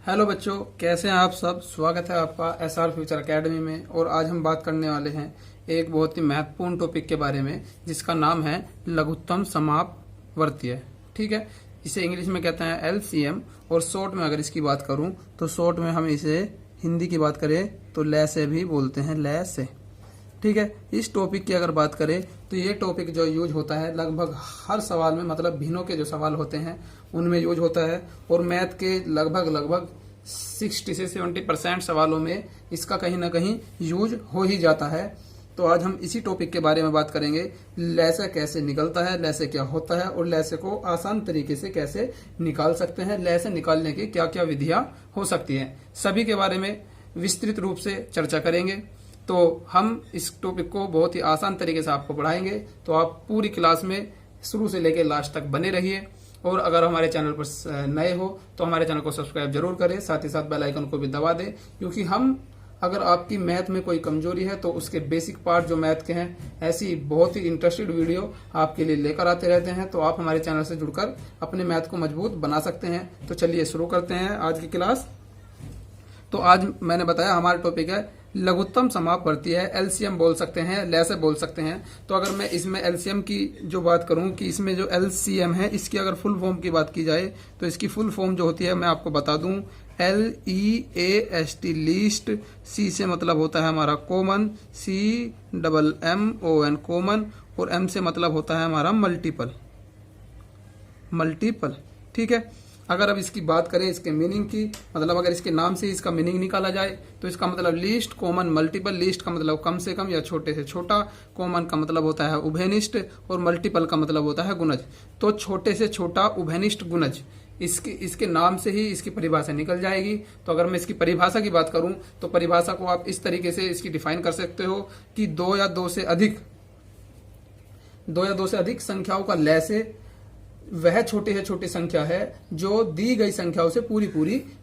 Hello बच्चों, कैसे हैं आप सब। स्वागत है आपका एसआर फ्यूचर एकेडमी में। और आज हम बात करने वाले हैं एक बहुत ही महत्वपूर्ण टॉपिक के बारे में जिसका नाम है लघुत्तम समापवर्तीय। ठीक है, इसे इंग्लिश में कहते हैं एलसीएम। और शॉर्ट में अगर इसकी बात करूं तो शॉर्ट में हम इसे हिंदी की बात करें तो लय से भी बोलते हैं, लय से। ठीक है, इस टॉपिक की अगर बात करें तो ये टॉपिक जो यूज होता है लगभग हर सवाल में, मतलब भिन्नों के जो सवाल होते हैं उनमें यूज होता है। और मैथ के लगभग 60 से 70% सवालों में इसका कहीं ना कहीं यूज हो ही जाता है। तो आज हम इसी टॉपिक के बारे में बात करेंगे, लय से कैसे निकलता है, लय से क्या होता है और लय से को आसान तरीके से कैसे निकाल सकते हैं, लय से निकालने की क्या क्या विधियां हो सकती हैं, सभी के बारे में विस्तृत रूप से चर्चा करेंगे। तो हम इस टॉपिक को बहुत ही आसान तरीके से आपको पढ़ाएंगे, तो आप पूरी क्लास में शुरू से लेकर लास्ट तक बने रहिए। और अगर हमारे चैनल पर नए हो तो हमारे चैनल को सब्सक्राइब जरूर करें, साथ ही साथ बेल आइकन को भी दबा दें, क्योंकि हम अगर आपकी मैथ में कोई कमजोरी है तो उसके बेसिक पार्ट जो मैथ के हैं, ऐसी बहुत ही इंटरेस्टेड वीडियो आपके लिए लेकर आते रहते हैं। तो आप हमारे चैनल से जुड़कर अपने मैथ को मजबूत बना सकते हैं। तो चलिए शुरू करते हैं आज की क्लास। तो आज मैंने बताया हमारा टॉपिक है लघुत्तम समापवर्तीय है, एलसीएम बोल सकते हैं, लय से बोल सकते हैं। तो अगर मैं इसमें एलसीएम की जो बात करूं कि इसमें जो एलसीएम है इसकी अगर फुल फॉर्म की बात की जाए तो इसकी फुल फॉर्म जो होती है मैं आपको बता दूं, LEAST लीस्ट। सी से मतलब होता है हमारा कॉमन, CMMON कॉमन, और M से मतलब होता है हमारा मल्टीपल। ठीक है, अगर अब इसकी बात करें इसके मीनिंग की, मतलब अगर इसके नाम से इसका मीनिंग निकाला जाए तो इसका मतलब लीस्ट, कॉमन, मल्टीपल। लीस्ट का मतलब कम से कम या छोटे से छोटा, कॉमन का मतलब होता है उभयनिष्ठ, और मल्टीपल का मतलब होता है गुणज। तो छोटे से छोटा उभयनिष्ठ गुणज, इसके नाम से ही इसकी परिभाषा निकल जाएगी। तो अगर मैं इसकी परिभाषा की बात करूं तो परिभाषा को आप इस तरीके से इसकी डिफाइन कर सकते हो कि दो या दो से अधिक संख्याओं का लय से वह छोटी से छोटी संख्या है जो दी गई संख्याओं से पूरी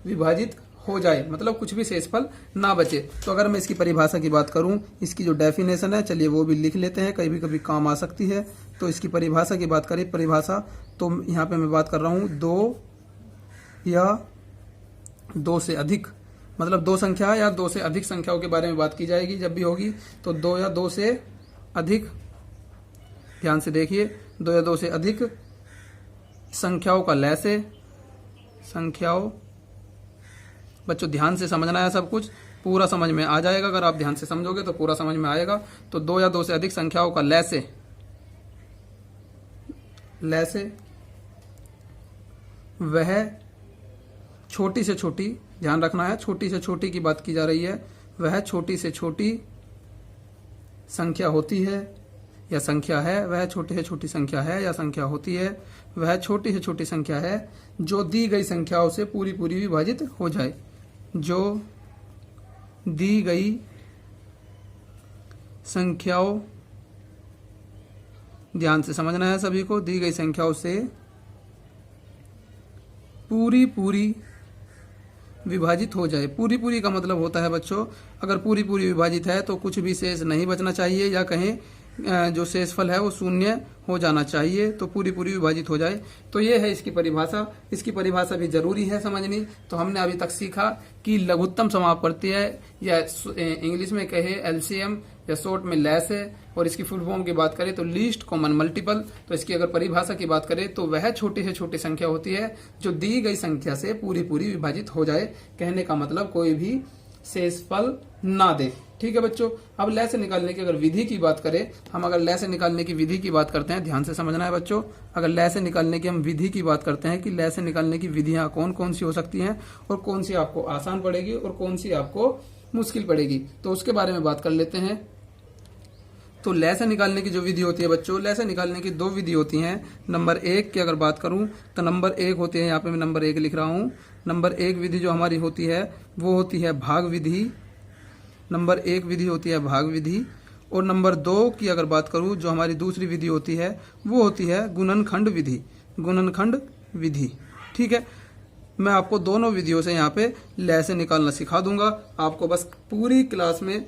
विभाजित हो जाए, मतलब कुछ भी शेषफल ना बचे। तो अगर मैं इसकी परिभाषा की बात करूं, इसकी जो डेफिनेशन है, चलिए वो भी लिख लेते हैं, कभी कभी काम आ सकती है। तो इसकी परिभाषा की बात करें, परिभाषा तो यहाँ पे मैं बात कर रहा हूं दो या दो से अधिक, मतलब दो संख्या या दो से अधिक संख्याओं के बारे में बात की जाएगी जब भी होगी। तो दो या दो से अधिक, ध्यान से देखिए, दो या दो से अधिक संख्याओं का लय से, संख्याओं, बच्चों ध्यान से समझना है, सब कुछ पूरा समझ में आ जाएगा। अगर आप ध्यान से समझोगे तो पूरा समझ में आएगा। तो दो या दो से अधिक संख्याओं का लय से वह छोटी से छोटी, ध्यान रखना है, छोटी से छोटी की बात की जा रही है, वह छोटी से छोटी संख्या होती है या संख्या है, वह छोटी से छोटी संख्या है या संख्या होती है, वह छोटी से छोटी संख्या है जो दी गई संख्याओं से पूरी विभाजित हो जाए, जो दी गई संख्याओं, ध्यान से समझना है सभी को, दी गई संख्याओं से पूरी विभाजित हो जाए। पूरी का मतलब होता है बच्चों, अगर पूरी विभाजित है तो कुछ भी शेष नहीं बचना चाहिए, या कहें जो शेषफल है वो शून्य हो जाना चाहिए। तो पूरी विभाजित हो जाए। तो ये है इसकी परिभाषा। इसकी परिभाषा भी जरूरी है समझनी। तो हमने अभी तक सीखा कि लघुत्तम समापवर्तीय है, या इंग्लिश में कहे एलसीएम, या शॉर्ट में लय से। और इसकी फुल फॉर्म की बात करें तो लीस्ट, कॉमन, मल्टीपल। तो इसकी अगर परिभाषा की बात करें तो वह छोटी से छोटी संख्या होती है जो दी गई संख्या से पूरी विभाजित हो जाए। कहने का मतलब कोई भी शेषफल ना दे। ठीक है बच्चों, अब लय से निकालने की अगर विधि की बात करें, हम अगर लय से निकालने की विधि की बात करते हैं, ध्यान से समझना है बच्चों। अगर लय से निकालने की हम विधि की बात करते हैं कि लय से निकालने की विधियां कौन कौन सी हो सकती हैं और कौन सी आपको आसान पड़ेगी और कौन सी आपको मुश्किल पड़ेगी, तो उसके बारे में बात कर लेते हैं। तो लय से निकालने की जो विधि होती है बच्चों, लय से निकालने की दो विधि होती हैं। नंबर एक की अगर बात करूं तो नंबर एक होती है, यहाँ पे मैं नंबर एक लिख रहा हूं। नंबर एक विधि जो हमारी होती है वो होती है भाग विधि। नंबर एक विधि होती है भाग विधि। और नंबर दो की अगर बात करूं, जो हमारी दूसरी विधि होती है वो होती है गुणनखंड विधि। ठीक है, मैं आपको दोनों विधियों से यहाँ पे लय से निकालना सिखा दूंगा। आपको बस पूरी क्लास में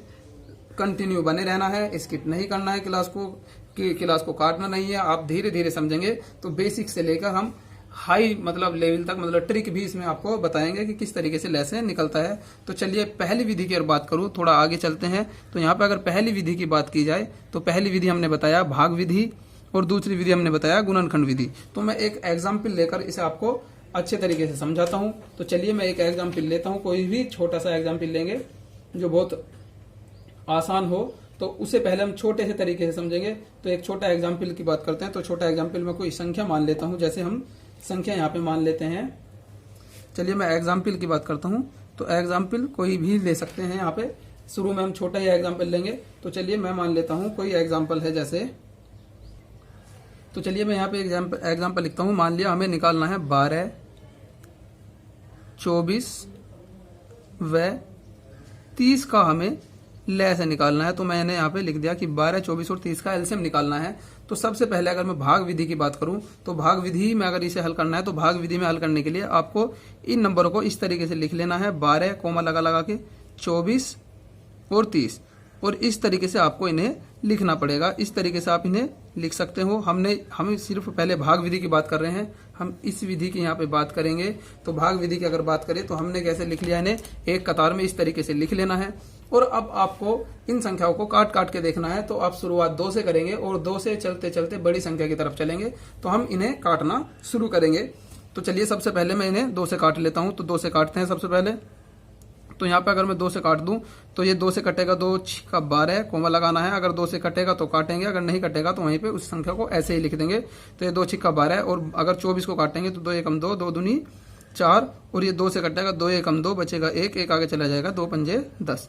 कंटिन्यू बने रहना है, स्किप नहीं करना है, क्लास को काटना नहीं है। आप धीरे धीरे समझेंगे तो बेसिक से लेकर हम हाई मतलब लेवल तक मतलब ट्रिक भी इसमें आपको बताएंगे कि किस तरीके से लैसे निकलता है। तो चलिए पहली विधि की अगर बात करूं, थोड़ा आगे चलते हैं। तो यहाँ पे अगर पहली विधि की बात की जाए तो पहली विधि हमने बताया भाग विधि और दूसरी विधि हमने बताया गुणनखंड विधि। तो मैं एक एग्जाम्पल लेकर इसे आपको अच्छे तरीके से समझाता हूं। तो चलिए मैं एक एग्जाम्पल लेता हूं, कोई भी छोटा सा एग्जाम्पल लेंगे जो बहुत आसान हो, तो उसे पहले हम छोटे से तरीके से समझेंगे। तो एक छोटा एग्जाम्पल की बात करते हैं। तो छोटा एग्जाम्पल में कोई संख्या मान लेता हूं, जैसे हम संख्या यहाँ पे मान लेते हैं। चलिए मैं एग्जाम्पल की बात करता हूं। तो एग्जाम्पल कोई भी ले सकते हैं, यहाँ पे शुरू में हम छोटा ही एग्जाम्पल लेंगे। तो चलिए मैं मान लेता हूं कोई एग्जाम्पल है जैसे, तो चलिए मैं यहाँ पे एग्जाम्पल लिखता हूं। मान लिया हमें निकालना है 12, 24 व 30 का हमें लय से निकालना है। तो मैंने यहाँ पे लिख दिया कि 12, 24 और 30 का एलसीएम निकालना है। तो सबसे पहले अगर मैं भाग विधि की बात करूं, तो भाग विधि में अगर इसे हल करना है तो भाग विधि में हल करने के लिए आपको इन नंबरों को इस तरीके से लिख लेना है, 12 कोमा लगा के 24 और 30, और इस तरीके से आपको इन्हें लिखना पड़ेगा। इस तरीके से आप इन्हें लिख सकते हो। हम सिर्फ पहले भाग विधि की बात कर रहे हैं, हम इस विधि की यहाँ पे बात करेंगे। तो भाग विधि की अगर बात करें तो हमने कैसे लिख लिया, इन्हें एक कतार में इस तरीके से लिख लेना है। और अब आपको इन संख्याओं को काट काट के देखना है। तो आप शुरुआत 2 से करेंगे और 2 से चलते चलते बड़ी संख्या की तरफ चलेंगे। तो हम इन्हें काटना शुरू करेंगे। तो चलिए सबसे पहले मैं इन्हें 2 से काट लेता हूं। तो 2 से काटते हैं सबसे पहले। तो यहाँ पे अगर मैं 2 से काट दूं तो ये 2 से कटेगा, 2 का 12 कोमा लगाना है। अगर 2 से कटेगा तो काटेंगे, अगर नहीं कटेगा तो वहीं पे उस संख्या को ऐसे ही लिख देंगे। तो ये 2 छिक्का 12, और अगर 24 को काटेंगे तो 2 एकम 2, 2 दूनी 4, और ये 2 से कटेगा, 2 एकम 2, बचेगा 1, 1 आगे चला जाएगा, 2 पंजे 10।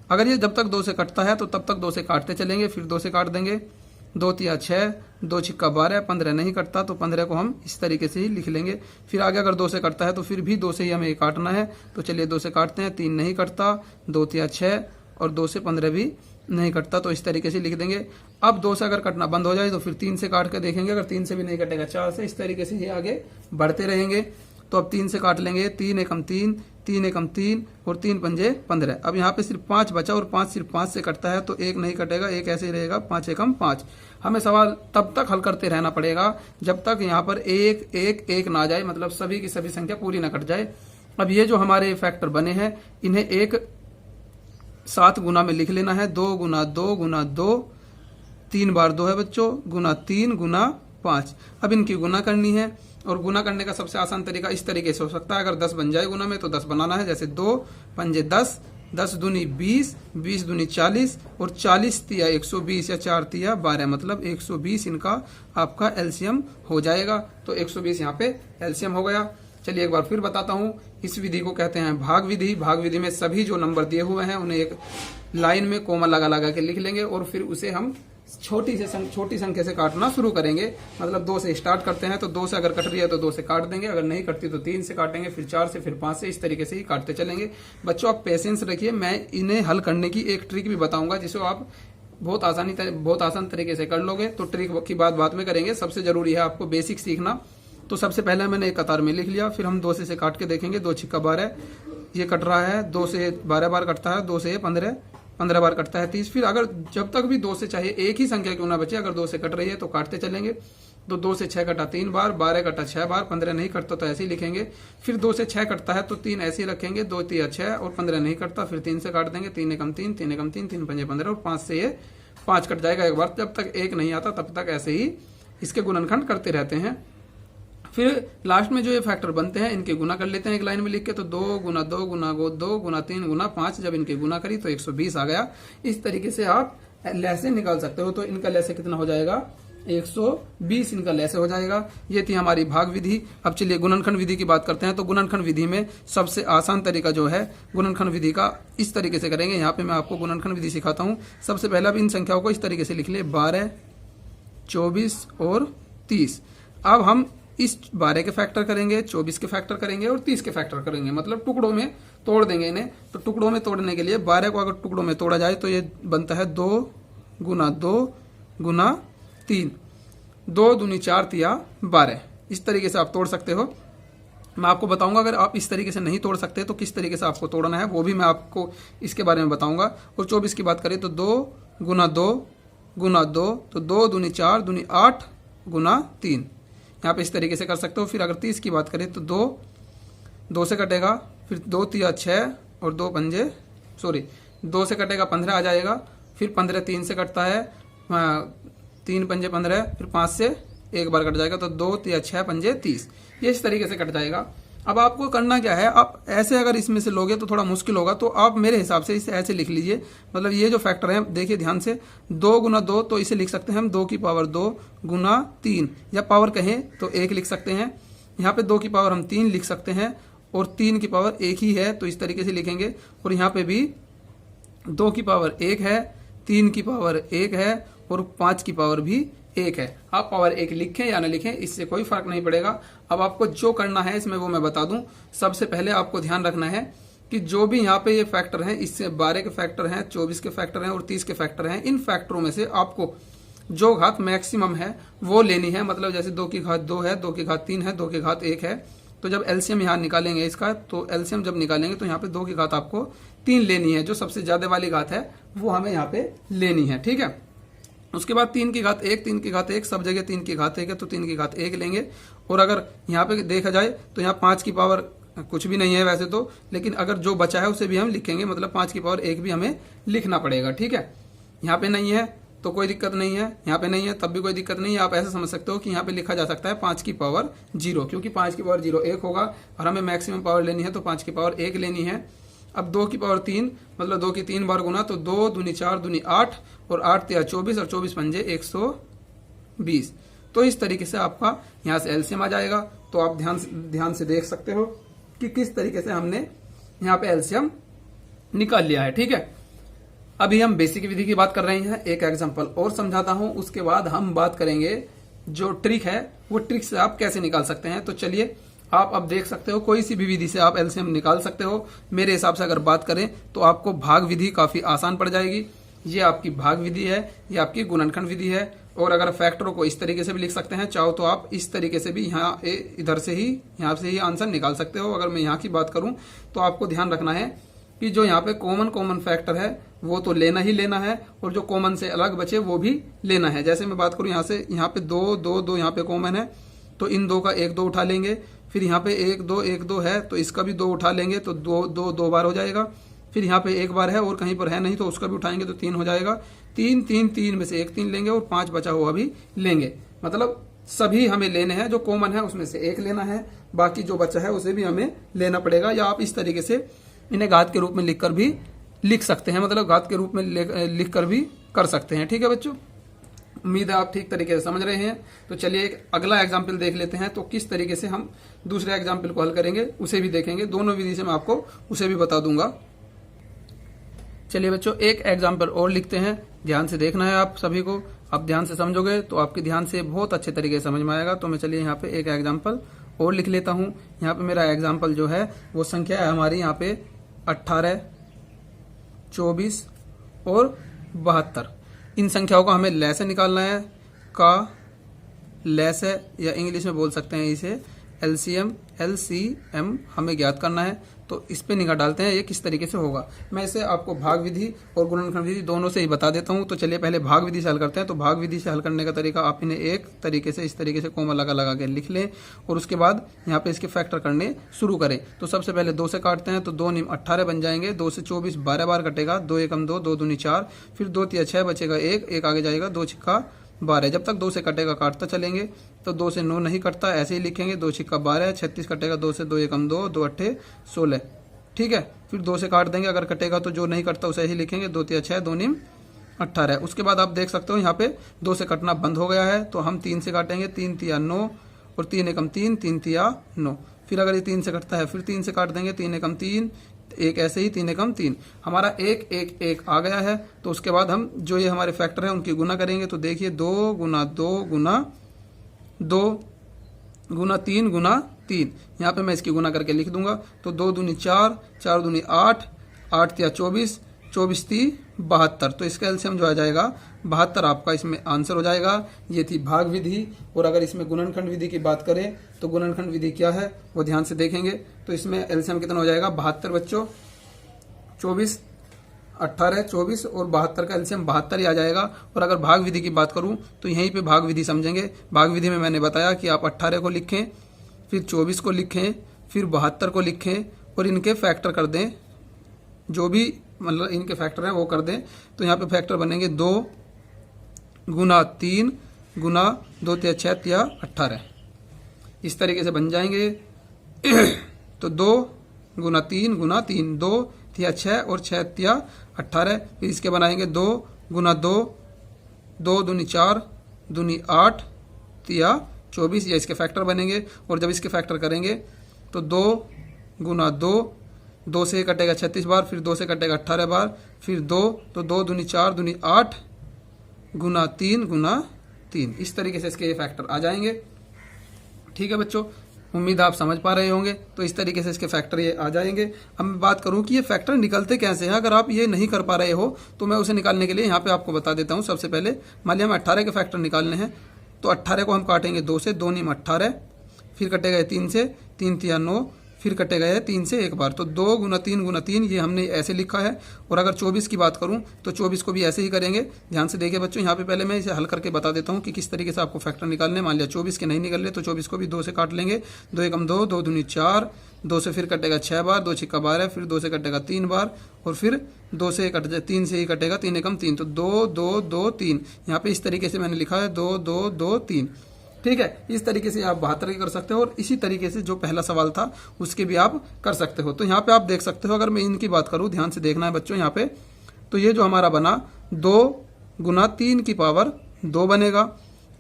अगर ये जब तक 2 से कटता है तो तब तक 2 से काटते चलेंगे, फिर 2 से काट देंगे, 2 तिया 6, 2 छिक्का 12, 15 नहीं कटता तो 15 को हम इस तरीके से ही लिख लेंगे। फिर आगे अगर 2 से कटता है तो फिर भी 2 से ही हमें काटना है। तो चलिए 2 से काटते हैं, 3 नहीं कटता, 2 तिया 6, और 2 से 15 भी नहीं कटता, तो इस तरीके से लिख देंगे। अब 2 से अगर कटना बंद हो जाए तो फिर 3 से काट के देखेंगे, अगर 3 से भी नहीं कटेगा 4 से, इस तरीके से ही आगे बढ़ते रहेंगे। तो अब 3 से काट लेंगे, 3 एकम 3, 3 एकम 3, और 3 पंजे 15। अब यहाँ पे सिर्फ 5 बचा, और 5 सिर्फ 5 से कटता है तो 1 नहीं कटेगा, 1 ऐसे ही रहेगा, 5 एकम 5। हमें सवाल तब तक हल करते रहना पड़ेगा जब तक यहाँ पर 1 1 1 ना जाए, मतलब सभी की सभी संख्या पूरी ना कट जाए। अब ये जो हमारे फैक्टर बने हैं इन्हें एक साथ गुना में लिख लेना है। 2 गुना 2 गुना 2, 3 बार 2 है बच्चों, गुना 3 गुना 5। अब इनकी गुना करनी है, और गुना करने का सबसे आसान तरीका इस तरीके से हो सकता है। अगर 10 बन जाए गुना में तो 10 बनाना है, जैसे 2 पंजे 10, 10 दूनी 20, 20 दूनी 40, और 40 तिया 120 या 4 तिया 12, मतलब 120 इनका आपका एलसीएम हो जाएगा। तो 120 यहाँ पे एलसीएम हो गया। चलिए एक बार फिर बताता हूँ, इस विधि को कहते हैं भाग विधि। भाग विधि में सभी जो नंबर दिए हुए हैं उन्हें एक लाइन में कोमा लगा के लिख लेंगे, और फिर उसे हम छोटी संख्या से काटना शुरू करेंगे। मतलब 2 से स्टार्ट करते हैं, तो 2 से अगर कट रही है तो 2 से काट देंगे, अगर नहीं कटती तो 3 से काटेंगे, फिर 4 से, फिर 5 से, इस तरीके से ही काटते चलेंगे। बच्चों आप पेशेंस रखिए, मैं इन्हें हल करने की एक ट्रिक भी बताऊंगा जिसे आप बहुत आसान तरीके से कर लोगे। तो ट्रिक की बात में करेंगे। सबसे जरूरी है आपको बेसिक सीखना। तो सबसे पहले मैंने एक कतार में लिख लिया, फिर हम 2 से काट के देखेंगे। 2 छिक्का 12, ये कट रहा है, 2 से 12 बार कटता है, 2 से 15 बार कटता है, 30। फिर अगर जब तक भी 2 से चाहे एक ही संख्या क्यों ना बचे, अगर 2 से कट रही है तो काटते चलेंगे। तो 2 से 6 कटा 3 बार, 12 कटा 6 बार, 15 नहीं कटता तो ऐसे ही लिखेंगे। फिर 2 से 6 कटता है तो 3 ऐसे ही रखेंगे, 2 तिया 6, और 15 नहीं कटता, फिर 3 से काट देंगे, 3 एकम 3, 3 एकम 3, 3 पंजे 15, और 5 से ये 5 कट जाएगा एक बार। जब तक 1 नहीं आता तब तक ऐसे ही इसके गुणनखंड करते रहते हैं। फिर लास्ट में जो ये फैक्टर बनते हैं इनके गुना कर लेते हैं एक लाइन में लिख के। तो 2 गुना 2 गुना 2 गुना 3 गुना 5, जब इनके गुना करी तो 120 आ गया। इस तरीके से आप लैसे निकाल सकते हो। तो इनका लैसे कितना हो जाएगा, 120 इनका लैसे हो जाएगा। ये थी हमारी भाग विधि। अब चलिए गुणनखंड विधि की बात करते हैं। तो गुणनखंड विधि में सबसे आसान तरीका जो है गुणनखंड विधि का, इस तरीके से करेंगे। यहाँ पे मैं आपको गुणनखंड विधि सिखाता हूँ। सबसे पहले अब इन संख्याओं को इस तरीके से लिख ले, 12, 24 और 30। अब हम इस 12 के फैक्टर करेंगे, 24 के फैक्टर करेंगे और 30 के फैक्टर करेंगे, मतलब टुकड़ों में तोड़ देंगे इन्हें। तो टुकड़ों में तोड़ने के लिए 12 को अगर टुकड़ों में तोड़ा जाए तो ये बनता है 2 गुना 2 गुना 3, 2 दूनी 4 तिया 12। इस तरीके से आप तोड़ सकते हो। मैं आपको बताऊंगा अगर आप इस तरीके से नहीं तोड़ सकते तो किस तरीके से आपको तोड़ना है, वो भी मैं आपको इसके बारे में बताऊंगा। और 24 की बात करें तो 2 गुना 2 गुना 2, तो 2 दूनी 4 दूनी 8 गुना 3। यहाँ पे इस तरीके से कर सकते हो। फिर अगर 30 की बात करें तो 2 से कटेगा, फिर 2 तिया 6 और 2 से कटेगा 15 आ जाएगा, फिर 15 3 से कटता है, 3 पंजे 15, फिर 5 से एक बार कट जाएगा, तो 2 तिया 6 पंजे 30, ये इस तरीके से कट जाएगा। अब आपको करना क्या है, आप ऐसे अगर इसमें से लोगे तो थोड़ा मुश्किल होगा, तो आप मेरे हिसाब से इसे ऐसे लिख लीजिए। मतलब ये जो फैक्टर है देखिए ध्यान से, 2 गुना 2, तो इसे लिख सकते हैं हम 2 की पावर 2 गुना 3, या पावर कहें तो 1 लिख सकते हैं। यहाँ पे 2 की पावर हम 3 लिख सकते हैं, और 3 की पावर 1 ही है तो इस तरीके से लिखेंगे। और यहाँ पे भी 2 की पावर 1 है, 3 की पावर 1 है, और 5 की पावर भी 1 है। आप पावर 1 लिखें या ना लिखें, इससे कोई फर्क नहीं पड़ेगा। अब आपको जो करना है इसमें वो मैं बता दूं। सबसे पहले आपको ध्यान रखना है कि जो भी यहाँ पे ये फैक्टर हैं, इससे 12 के फैक्टर हैं, 24 के फैक्टर हैं और 30 के फैक्टर हैं, इन फैक्टरों में से आपको जो घात मैक्सिमम है वो लेनी है। मतलब जैसे 2 की घात 2 है, 2 की घात 3 है, 2 की घात 1 है, तो जब एलसीएम यहाँ निकालेंगे इसका, तो एलसीएम जब निकालेंगे तो यहाँ पे 2 की घात आपको 3 लेनी है। जो सबसे ज्यादा वाली घात है वो हमें यहाँ पे लेनी है, ठीक है। उसके बाद 3 की घात 1, 3 की घात 1, सब जगह 3 की घात 1 है तो 3 की घात 1 लेंगे। और अगर यहाँ पे देखा जाए तो यहाँ 5 की पावर कुछ भी नहीं है वैसे तो, लेकिन अगर जो बचा है उसे भी हम लिखेंगे, मतलब 5 की पावर 1 भी हमें लिखना पड़ेगा, ठीक है। यहाँ पे नहीं है तो कोई दिक्कत नहीं है, यहाँ पे नहीं है तब भी कोई दिक्कत नहीं है। आप ऐसा समझ सकते हो कि यहाँ पे लिखा जा सकता है 5 की पावर 0, क्योंकि 5 की पावर 0 1 होगा और हमें मैक्सिमम पावर लेनी है तो 5 की पावर 1 लेनी है। अब 2 की पावर 3, मतलब 2 की 3 बार गुना, तो 2 दूनी 4 दूनी 8, और 8 तिया 24, और 24 पंजे 120। तो इस तरीके से आपका यहाँ से एलसीएम आ जाएगा। तो आप ध्यान से देख सकते हो कि किस तरीके से हमने यहाँ पे एलसीएम निकाल लिया है, ठीक है। अभी हम बेसिक विधि की बात कर रहे हैं, एक एग्जांपल और समझाता हूं, उसके बाद हम बात करेंगे जो ट्रिक है वो ट्रिक से आप कैसे निकाल सकते हैं। तो चलिए, आप अब देख सकते हो कोई सी भी विधि से आप एलसीएम निकाल सकते हो। मेरे हिसाब से अगर बात करें तो आपको भाग विधि काफी आसान पड़ जाएगी। ये आपकी भाग विधि है, ये आपकी गुणनखंड विधि है। और अगर फैक्टरों को इस तरीके से भी लिख सकते हैं, चाहो तो आप इस तरीके से भी यहाँ से ही आंसर निकाल सकते हो। अगर मैं यहाँ की बात करूं तो आपको ध्यान रखना है कि जो यहाँ पे कॉमन फैक्टर है वो तो लेना ही लेना है, और जो कॉमन से अलग बचे वो भी लेना है। जैसे मैं बात करूं यहाँ से, यहाँ पे 2 2 2 यहाँ पे कॉमन है, तो इन 2 का 1 2 उठा लेंगे। फिर यहाँ पे 1 2 1 2 है तो इसका भी 2 उठा लेंगे, तो 2 बार हो जाएगा। फिर यहाँ पे 1 बार है और कहीं पर है नहीं तो उसका भी उठाएंगे तो 3 हो जाएगा। 3 में से 1 3 लेंगे और 5 बचा हुआ भी लेंगे। मतलब सभी हमें लेने हैं, जो कॉमन है उसमें से 1 लेना है, बाकी जो बचा है उसे भी हमें लेना पड़ेगा। या आप इस तरीके से इन्हें घात के रूप में लिखकर भी लिख सकते हैं, मतलब घात के रूप में लिखकर भी कर सकते हैं, ठीक है बच्चों। उम्मीद है आप ठीक तरीके से समझ रहे हैं। तो चलिए एक अगला एग्जाम्पल देख लेते हैं, तो किस तरीके से हम दूसरे एग्जाम्पल को हल करेंगे उसे भी देखेंगे। दोनों विधि से मैं आपको उसे भी बता दूंगा। चलिए बच्चों, एक एग्जाम्पल और लिखते हैं। ध्यान से देखना है आप सभी को, आप ध्यान से समझोगे तो आपके ध्यान से बहुत अच्छे तरीके से समझ में आएगा। तो मैं चलिए यहाँ पे एक एग्जाम्पल और लिख लेता हूँ। यहाँ पे मेरा एग्जाम्पल जो है वो संख्या है हमारी यहाँ पे 18, 24 और 72। इन संख्याओं को हमें लय से निकालना है, का लय से, या इंग्लिश में बोल सकते हैं इसे LCM हमें ज्ञात करना है। तो इस पे निगाह डालते हैं ये किस तरीके से होगा। मैं इसे आपको भाग विधि और गुणनखंड विधि दोनों से ही बता देता हूँ। तो चलिए पहले भाग विधि से हल करते हैं। तो भाग विधि से हल करने का तरीका, आप इन्हें एक तरीके से इस तरीके से कोमा लगा के लिख लें और उसके बाद यहाँ पे इसके फैक्टर करने शुरू करें। तो सबसे पहले 2 से काटते हैं, तो 2 निम 18 बन जाएंगे। 2 से 24 12 बार कटेगा, 2 एकम 2, 2 दूनी 4, फिर 2 तिया 6 बचेगा 1 आगे जाएगा, 2 छिक्का 12। जब तक 2 से कटेगा काटता चलेंगे। तो 2 से 9 नहीं कटता, ऐसे ही लिखेंगे। 2 छिक्का 12, 36 कटेगा। 2 से 2 एकम 2, 2 अट्ठे 16, ठीक है। फिर 2 से काट देंगे, अगर कटेगा तो जो नहीं कटता उसे ही लिखेंगे। 2 तिया 6, 2 निम 18। उसके बाद आप देख सकते हो यहाँ पे 2 से कटना बंद हो गया है, तो हम 3 से काटेंगे। 3 तिया 9 और 3 एकम 3, 3 तिया 9। फिर अगर ये 3 से कटता है फिर 3 से काट देंगे। 3 एकम 3, एक ऐसे ही 3 एकम 3। हमारा 1 1 1 आ गया है। तो उसके बाद हम जो ये हमारे फैक्टर है उनकी गुना करेंगे। तो देखिए 2 गुना 2 गुना 2 गुना 3 गुना 3, यहाँ पे मैं इसकी गुना करके लिख दूंगा। तो 2 दूनी 4, 4 दूनी 8, 8 तिया 24, 24 ती 72। तो इसका एलसीएम जो आ जाएगा 72 आपका इसमें आंसर हो जाएगा। ये थी भाग विधि। और अगर इसमें गुणनखंड विधि की बात करें तो गुणनखंड विधि क्या है वो ध्यान से देखेंगे। तो इसमें एलसीएम कितना हो जाएगा 72 बच्चों। 24 18, 24 और 72 का एलसीएम 72 ही आ जाएगा। और अगर भाग विधि की बात करूं तो यहीं पे भाग विधि समझेंगे। भाग विधि में मैंने बताया कि आप 18 को लिखें, फिर 24 को लिखें, फिर 72 को लिखें और इनके फैक्टर कर दें, जो भी मतलब इनके फैक्टर हैं वो कर दें। तो यहाँ पे फैक्टर बनेंगे 2 गुना 3 गुना 2 तिया 6 तिया 18, इस तरीके से बन जाएंगे। तो 2 गुना 3 गुना 3, 2 तिया 6 और 6 तिया 18। फिर इसके बनाएंगे 2 गुना 2, 2 दूनी 4 दूनी 8 तिया 24, ये इसके फैक्टर बनेंगे। और जब इसके फैक्टर करेंगे तो 2 गुना 2, 2 से कटेगा 36 बार, फिर 2 से कटेगा 18 बार, फिर 2, तो 2 दूनी 4 दूनी 8 गुना 3 गुना 3, इस तरीके से इसके ये फैक्टर आ जाएंगे। ठीक है बच्चों, उम्मीद आप समझ पा रहे होंगे। तो इस तरीके से इसके फैक्टर ये आ जाएंगे। अब मैं बात करूं कि ये फैक्टर निकलते कैसे हैं। अगर आप ये नहीं कर पा रहे हो तो मैं उसे निकालने के लिए यहाँ पे आपको बता देता हूँ। सबसे पहले मान लिया हमें 18 के फैक्टर निकालने हैं, तो 18 को हम काटेंगे 2 से, 2 नीम 18, फिर कटेगा 3 से, 3 तिया 9, फिर कटेगा 3 से एक बार। तो 2 गुना 3 गुना 3 ये हमने ऐसे लिखा है। और अगर 24 की बात करूं तो 24 को भी ऐसे ही करेंगे। ध्यान से देखिए बच्चों, यहाँ पे पहले मैं इसे हल करके बता देता हूँ कि किस तरीके से आपको फैक्टर निकालने। मान लिया 24 के नहीं निकल रहे तो 24 को भी 2 से काट लेंगे। 2 एकम 2, 2 दूनी 4, 2 से फिर कटेगा 6 बार, 2 छिक्का 12, फिर 2 से कटेगा 3 बार, और फिर 2 से कट 3 से ही कटेगा, 3 एकम 3, तो 2 2 2 3। यहाँ पे इस तरीके से मैंने लिखा है 2 2 2 3। ठीक है, इस तरीके से आप 72 की कर सकते हो। और इसी तरीके से जो पहला सवाल था उसके भी आप कर सकते हो। तो यहाँ पे आप देख सकते हो, अगर मैं इनकी बात करूं, ध्यान से देखना है बच्चों यहाँ पे, तो ये जो हमारा बना 2 गुना 3 की पावर 2 बनेगा।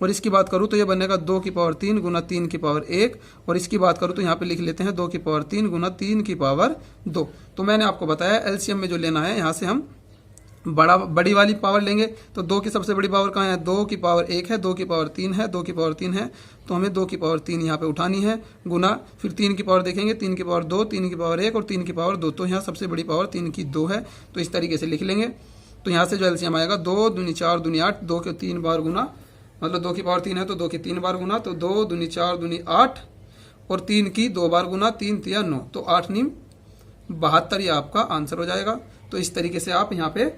और इसकी बात करूं तो ये बनेगा 2 की पावर 3 गुना 3 की पावर 1। और इसकी बात करूं तो यहाँ पे लिख लेते हैं 2 की पावर 3 गुना 3 की पावर 2। तो मैंने आपको बताया एलसीएम में जो लेना है, यहाँ से हम बड़ी वाली पावर लेंगे। तो 2 की सबसे बड़ी पावर कहाँ है, 2 की पावर 1 है, 2 की पावर 3 है, 2 की पावर 3 है, तो हमें 2 की पावर 3 यहाँ पे उठानी है, गुना फिर 3 की पावर देखेंगे, 3 की पावर 2, 3 की पावर 1 और 3 की पावर 2। तो यहाँ सबसे बड़ी पावर 3 की 2 है, तो इस तरीके से लिख लेंगे। तो यहाँ से जो एलसीएम आएगा 2 दूनी 4 दूनी 8, 2 के 3 बार गुना, मतलब 2 की पावर 3 है तो 2 की 3 बार गुना, तो 2 दूनी 4 दूनी 8 और 3 की 2 बार गुना, 3 तिया 9, तो 8 नीम 72, ये आपका आंसर हो जाएगा। तो इस तरीके से आप यहाँ पे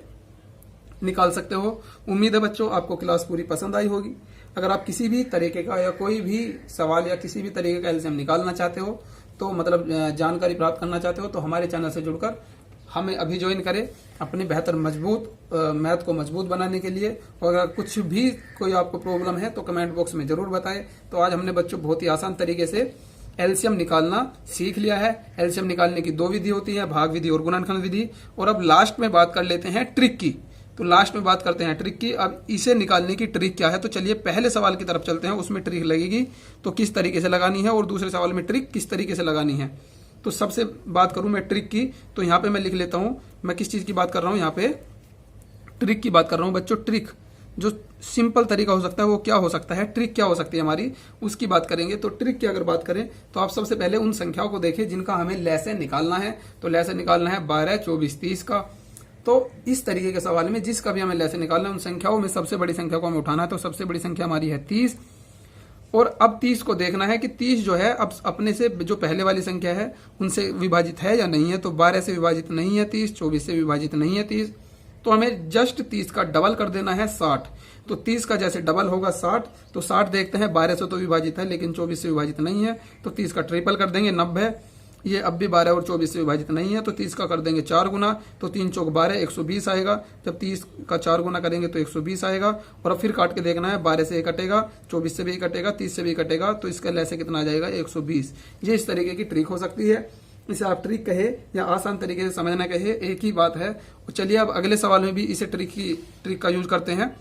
निकाल सकते हो। उम्मीद है बच्चों आपको क्लास पूरी पसंद आई होगी। अगर आप किसी भी तरीके का या कोई भी सवाल या किसी भी तरीके का एलसीएम निकालना चाहते हो, तो मतलब जानकारी प्राप्त करना चाहते हो, तो हमारे चैनल से जुड़कर हमें अभी ज्वाइन करें अपने बेहतर मजबूत मैथ को मजबूत बनाने के लिए। और अगर कुछ भी कोई आपको प्रॉब्लम है तो कमेंट बॉक्स में जरूर बताएं। तो आज हमने बच्चों बहुत ही आसान तरीके से एलसीएम निकालना सीख लिया है। एलसीएम निकालने की 2 विधि होती है, भाग विधि और गुणनखंड विधि। और अब लास्ट में बात कर लेते हैं ट्रिक की। तो लास्ट में बात करते हैं ट्रिक की। अब इसे निकालने की ट्रिक क्या है, तो चलिए पहले सवाल की तरफ चलते हैं। उसमें ट्रिक लगेगी तो किस तरीके से लगानी है, और दूसरे सवाल में ट्रिक किस तरीके से लगानी है। तो सबसे बात करूं मैं ट्रिक की, तो यहाँ पे मैं लिख लेता हूं मैं किस चीज की बात कर रहा हूं। यहाँ पे ट्रिक की बात कर रहा हूं बच्चों। ट्रिक जो सिंपल तरीका हो सकता है वो क्या हो सकता है, ट्रिक क्या हो सकती है हमारी, उसकी बात करेंगे। तो ट्रिक की अगर बात करें तो आप सबसे पहले उन संख्याओं को देखें जिनका हमें लैसे निकालना है। तो लैसे निकालना है 12, 24, 30 का। तो इस तरीके के सवाल में जिसका भी हमें लैसे निकालना है, उन संख्याओं में सबसे बड़ी संख्या को हमें उठाना है। तो सबसे बड़ी संख्या हमारी है 30। और अब 30 को देखना है कि 30 जो है अब अपने से जो पहले वाली संख्या है उनसे विभाजित है या नहीं है। तो 12 से विभाजित नहीं है 30, 24 से विभाजित नहीं है 30, तो हमें जस्ट 30 का डबल कर देना है 60। तो 30 का जैसे डबल होगा 60, तो 60 देखते हैं 12 से तो विभाजित है लेकिन 24 से विभाजित नहीं है, तो 30 का ट्रिपल कर देंगे 90। ये अब भी 12 और 24 से विभाजित नहीं है, तो 30 का कर देंगे 4 गुना, तो 3 चौक 12, 120 आएगा। जब 30 का 4 गुना करेंगे तो 120 आएगा। और अब फिर काट के देखना है, 12 से कटेगा, 24 से भी कटेगा, 30 से भी कटेगा, तो इसका लैसे कितना आ जाएगा 120। ये इस तरीके की ट्रिक हो सकती है। इसे आप ट्रिक कहे या आसान तरीके से समझना कहे, एक ही बात है। चलिए अब अगले सवाल में भी इसे ट्रिक का यूज करते हैं।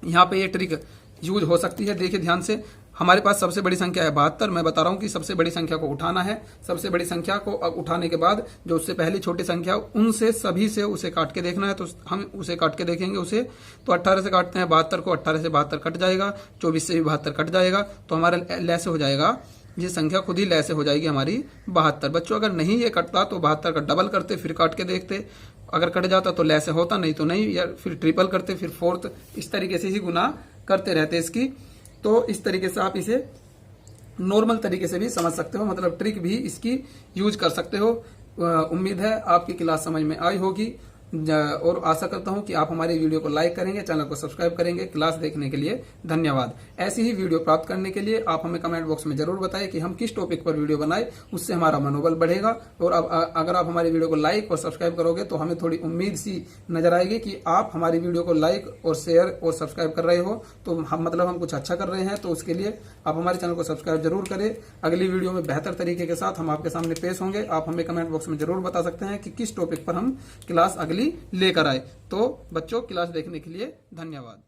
यहाँ पे ये ट्रिक यूज हो सकती है। देखिए ध्यान से, हमारे पास सबसे बड़ी संख्या है 72। मैं बता रहा हूं कि सबसे बड़ी संख्या को उठाना है। सबसे बड़ी संख्या को उठाने के बाद जो उससे पहली छोटी संख्या उनसे सभी से उसे काट के देखना है। तो हम उसे काट के देखेंगे उसे। तो 18 से काटते हैं 72 को, 18 से 72 कट जाएगा, 24 से भी 72 कट जाएगा, तो हमारा लैसे हो जाएगा, ये संख्या खुद ही लैसे हो जाएगी हमारी 72। बच्चों अगर नहीं ये कटता तो 72 का डबल करते, फिर काट के देखते, अगर कट जाता तो लैसे होता, नहीं तो नहीं, या फिर ट्रिपल करते, फिर फोर्थ, इस तरीके से ही गुना करते रहते इसकी। तो इस तरीके से आप इसे नॉर्मल तरीके से भी समझ सकते हो, मतलब ट्रिक भी इसकी यूज कर सकते हो। उम्मीद है आपकी क्लास समझ में आई होगी। और आशा करता हूं कि आप हमारी वीडियो को लाइक करेंगे, चैनल को सब्सक्राइब करेंगे। क्लास देखने के लिए धन्यवाद। ऐसी ही वीडियो प्राप्त करने के लिए आप हमें कमेंट बॉक्स में जरूर बताएं कि हम किस टॉपिक पर वीडियो बनाए, उससे हमारा मनोबल बढ़ेगा। और अगर आप हमारी वीडियो को लाइक और सब्सक्राइब करोगे तो हमें थोड़ी उम्मीद सी नजर आएगी कि आप हमारी वीडियो को लाइक और शेयर और सब्सक्राइब कर रहे हो, तो हम हम कुछ अच्छा कर रहे हैं। तो उसके लिए आप हमारे चैनल को सब्सक्राइब जरूर करें। अगली वीडियो में बेहतर तरीके के साथ हम आपके सामने पेश होंगे। आप हमें कमेंट बॉक्स में जरूर बता सकते हैं कि किस टॉपिक पर हम क्लास अगली लेकर आए। तो बच्चों, क्लास देखने के लिए धन्यवाद।